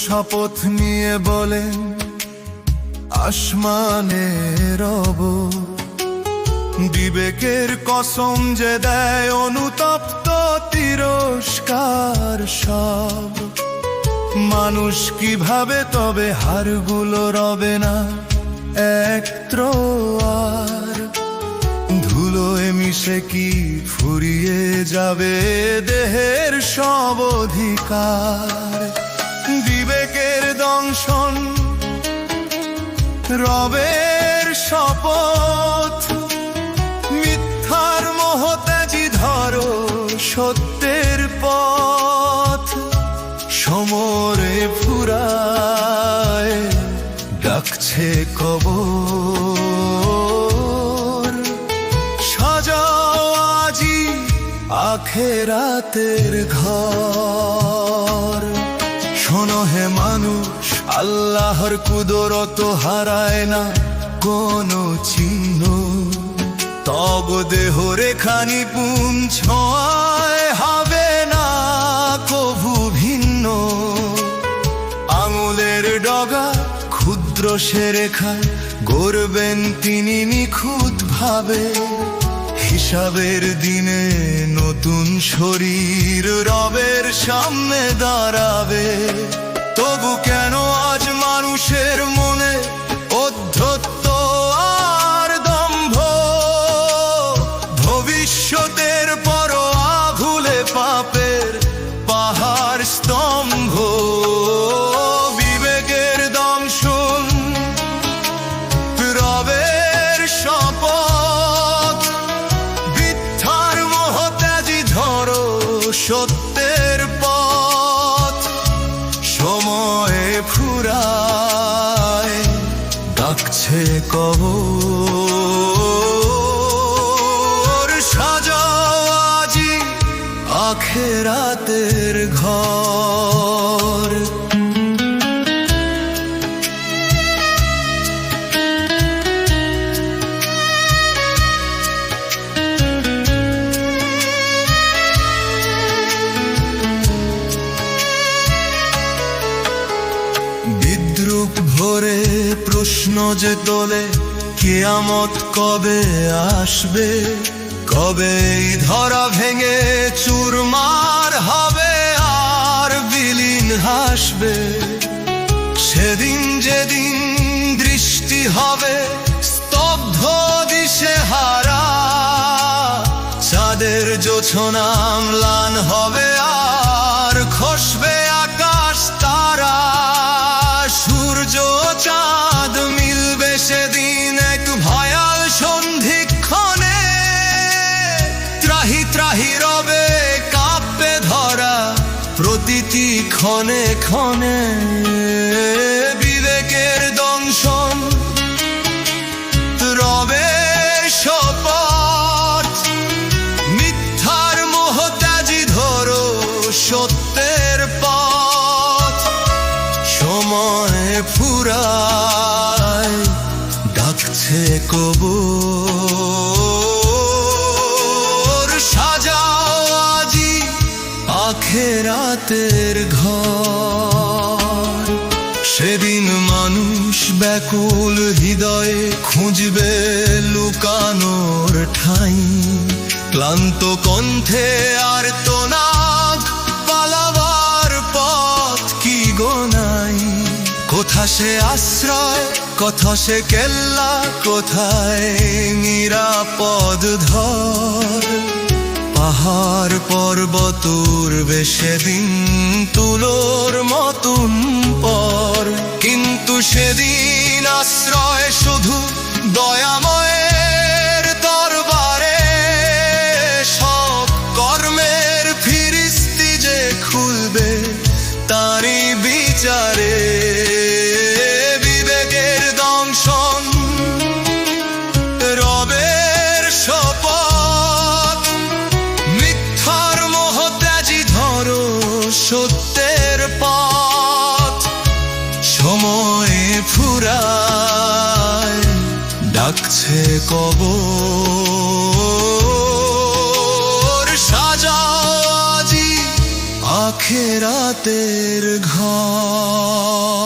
শপথ নিয়ে বলেন আসমানে রব, বিবেকের কসম যে দেয় অনুতপ্ত তিরস্কার সব। মানুষ কিভাবে তবে হাড়গুলো রবে না একত্র আর, ধুলোয় মিশে কি ফুরিয়ে যাবে দেহের সব অধিকার। বিবেকের দংশন রবের শপথ, মিথ্যার মোহত্যাজি ধরো সত্যের পথ। সমরে ফুরায় ডাকছে কবর, সাজাও আজি আখেরাতের ঘর। শোনো হে মানুষ, আল্লাহর কুদরত হারায় না কোনো চিহ্ন, তব দেহ রেখা নিপুণ ছোঁয়ায় হবে না কভু ভিন্ন। আঙুলের ডগা ক্ষুদ্র সে রেখায় গড়বেন তিনি নিখুঁত ভাবে। হিসাবের দিনে নতুন শরীর রবের সামনে দাঁড়াবে। তবু কেন আজ মানুষের মনে অধ্যত্ত আর দম্ভ, ভবিষ্যতের পরোয়া ভুলে পাপের পাহাড় স্তম্ভ। বিবেকের দংশন রবের শপথ, মিথ্যার মোহত্যাজি ধরো সত্যের পথ। সময়ে ফুরায় ডাকছে কবর, সাজাও আজি আখেরাতের ঘর। বিদ্রুপ ভরে প্রশ্ন যে তোলে, কিয়ামত কবে আসবে? কবে এই ধরা ভেঙে চুরমার হবে আর বিলীন হাসবে? সেদিন যেদিন দৃষ্টি হবে স্তব্ধ দিশেহারা, চাঁদের জোছনা ম্লান হবে আর খসবে আকাশ তারা। সূর্য চাঁদ মিলবে সেদিন এক ভয়াল সন্ধিক্ষণে, ত্রাহি ত্রাহি রবে কাঁপবে ধরা প্রতিটি ক্ষণে ক্ষণে। বিবেকের দংশন রবের শপথ, মিথ্যার মোহত্যাজি ধরো সত্যের পথ। সময় ফুরায় ডাকছে কবর, সাজাও আজি আখেরাতের ঘর। সেদিন মানুষ ব্যাকুল হৃদয়ে খুঁজবে লুকানোর ঠাঁই, ক্লান্ত কণ্ঠে আর তোনাগ পালাবার পথ কি গোনাই। কোথা সে আশ্রয়, কোথা সে কেল্লা, কোথায় নিরাপদ ধর? পাহাড় পর্বত উড়বে সেদিন তুলোর মতন পর, কিন্তু সেদিন আশ্রয় শুধু দয়াময়ের দরবারে। সব কর্মের ফিরিস্তি যে খুলবে তারই বিচারে। বিবেকের দংশন রবের শপথ, মিথ্যার মোহত্যাজি ধরো সত্যের পথ। সময়ে ফুরায় ডাকছে কবর, সাজাও আজি চোখে রাতের ঘর।